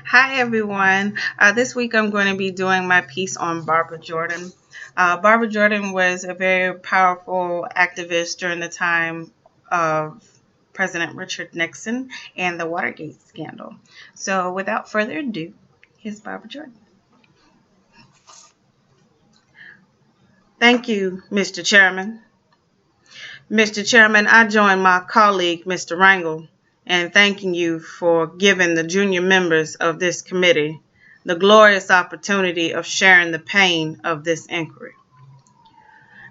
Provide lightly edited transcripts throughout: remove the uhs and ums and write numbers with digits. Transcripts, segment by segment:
Hi, everyone. This week I'm going to be doing my piece on Barbara Jordan. Barbara Jordan was a very powerful activist during the time of President Richard Nixon and the Watergate scandal. So, without further ado, here's Barbara Jordan. Thank you, Mr. Chairman. Mr. Chairman, I join my colleague, Mr. Rangel, in thanking you for giving the junior members of this committee the glorious opportunity of sharing the pain of this inquiry.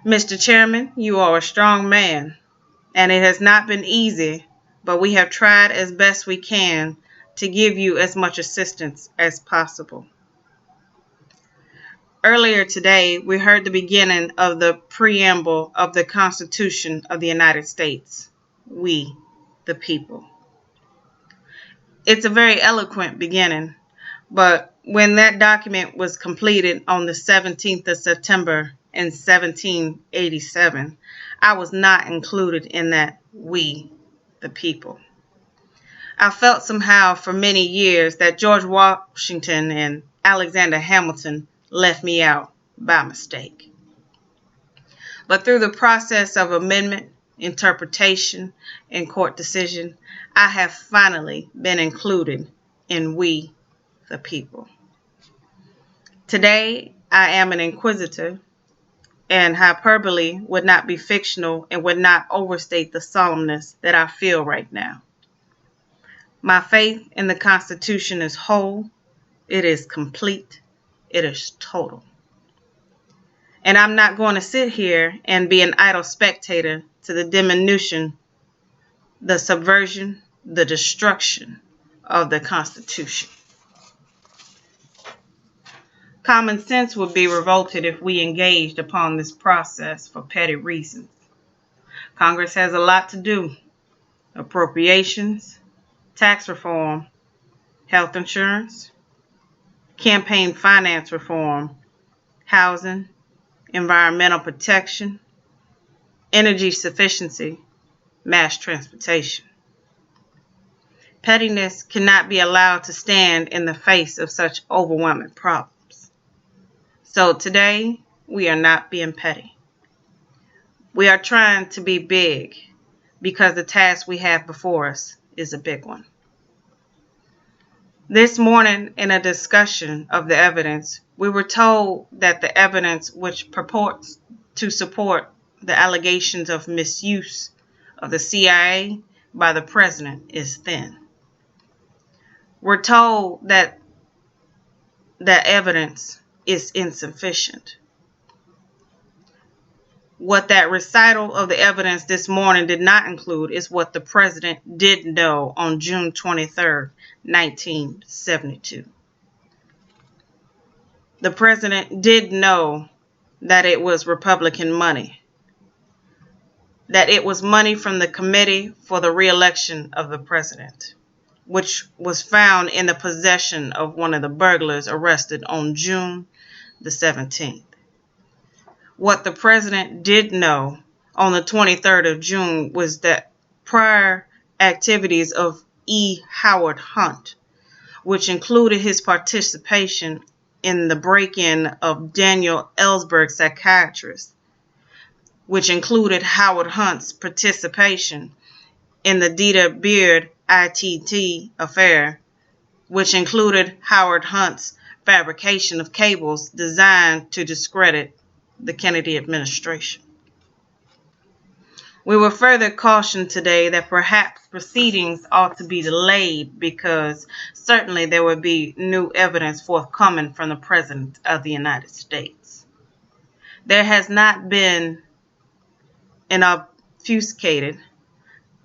Mr. Chairman, you are a strong man, and it has not been easy, but we have tried as best we can to give you as much assistance as possible. Earlier today, we heard the beginning of the preamble of the Constitution of the United States. We, the people. It's a very eloquent beginning, but when that document was completed on the 17th of September in 1787, I was not included in that we, the people. I felt somehow for many years that George Washington and Alexander Hamilton left me out by mistake. But through the process of amendment, interpretation, and court decision, I have finally been included in we, the people. Today, I am an inquisitor, and hyperbole would not be fictional and would not overstate the solemnness that I feel right now. My faith in the Constitution is whole, it is complete, it is total. And I'm not going to sit here and be an idle spectator to the diminution, the subversion, the destruction of the Constitution. Common sense would be revolted if we engaged upon this process for petty reasons. Congress has a lot to do. Appropriations, tax reform, health insurance, campaign finance reform, housing, environmental protection, energy sufficiency, mass transportation. Pettiness cannot be allowed to stand in the face of such overwhelming problems. So today, we are not being petty. We are trying to be big because the task we have before us is a big one. This morning, in a discussion of the evidence, we were told that the evidence which purports to support the allegations of misuse of the CIA by the president is thin. We're told that the evidence is insufficient. What that recital of the evidence this morning did not include is what the president did know on June 23, 1972. The president did know that it was Republican money, that it was money from the Committee for the Re-election of the President, which was found in the possession of one of the burglars arrested on June the 17th. What the president did know on the 23rd of June was that prior activities of E. Howard Hunt, which included his participation in the break-in of Daniel Ellsberg psychiatrist, which included Howard Hunt's participation in the Dita Beard ITT affair, which included Howard Hunt's fabrication of cables designed to discredit the Kennedy administration. We were further cautioned today that perhaps proceedings ought to be delayed because certainly there would be new evidence forthcoming from the President of the United States. There has not been an obfuscated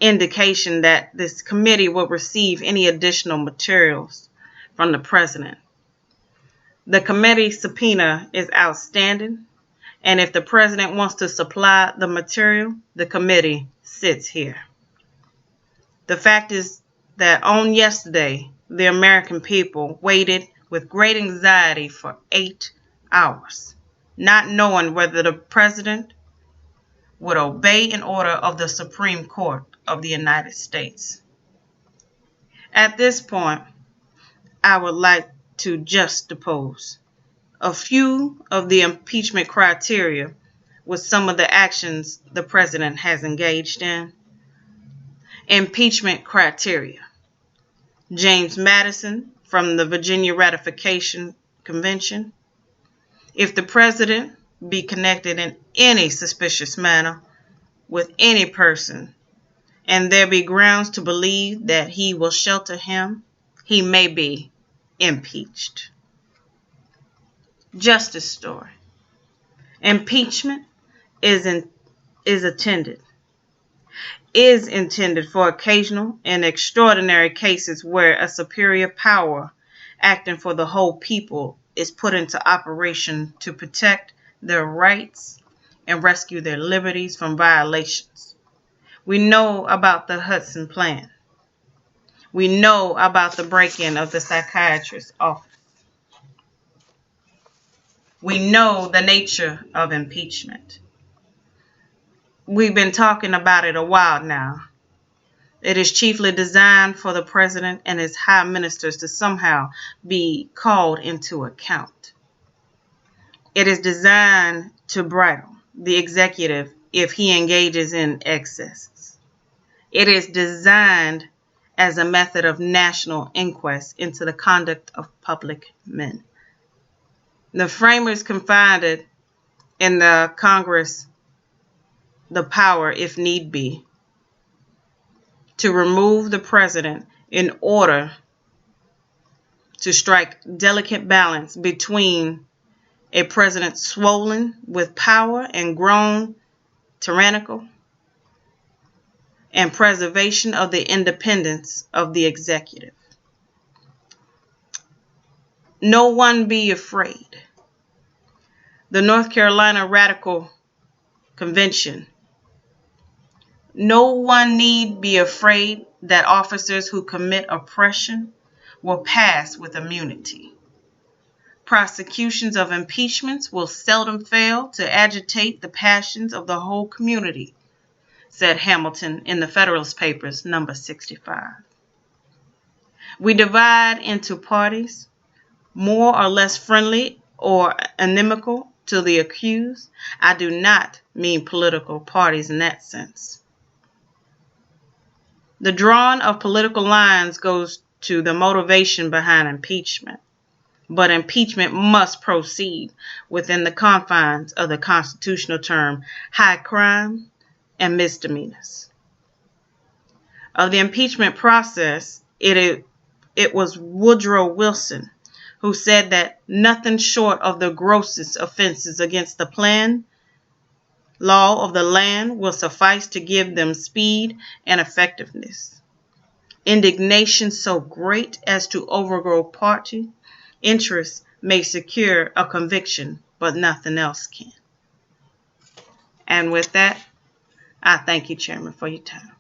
indication that this committee will receive any additional materials from the President. The committee subpoena is outstanding, and if the president wants to supply the material, the committee sits here. The fact is that on yesterday, the American people waited with great anxiety for 8 hours, not knowing whether the president would obey an order of the Supreme Court of the United States. At this point, I would like to juxtapose a few of the impeachment criteria with some of the actions the president has engaged in. Impeachment criteria. James Madison from the Virginia Ratification Convention. If the president be connected in any suspicious manner with any person, and there be grounds to believe that he will shelter him, he may be impeached. Justice story. Impeachment is intended for occasional and extraordinary cases where a superior power acting for the whole people is put into operation to protect their rights and rescue their liberties from violations. We know about the Hudson Plan. We know about the break-in of the psychiatrist's office. We know the nature of impeachment. We've been talking about it a while now. It is chiefly designed for the president and his high ministers to somehow be called into account. It is designed to bridle the executive if he engages in excesses. It is designed as a method of national inquest into the conduct of public men. The framers confided in the Congress the power, if need be, to remove the president in order to strike delicate balance between a president swollen with power and grown tyrannical and preservation of the independence of the executive. No one be afraid. The North Carolina Radical Convention. No one need be afraid that officers who commit oppression will pass with immunity. Prosecutions of impeachments will seldom fail to agitate the passions of the whole community, said Hamilton in the Federalist Papers, number 65. We divide into parties, more or less friendly or inimical to the accused. I do not mean political parties in that sense. The drawing of political lines goes to the motivation behind impeachment, but impeachment must proceed within the confines of the constitutional term high crime and misdemeanors. Of the impeachment process, it was Woodrow Wilson who said that nothing short of the grossest offenses against the plan, law of the land will suffice to give them speed and effectiveness. Indignation so great as to overgrow party interests may secure a conviction, but nothing else can. And with that, I thank you, Chairman, for your time.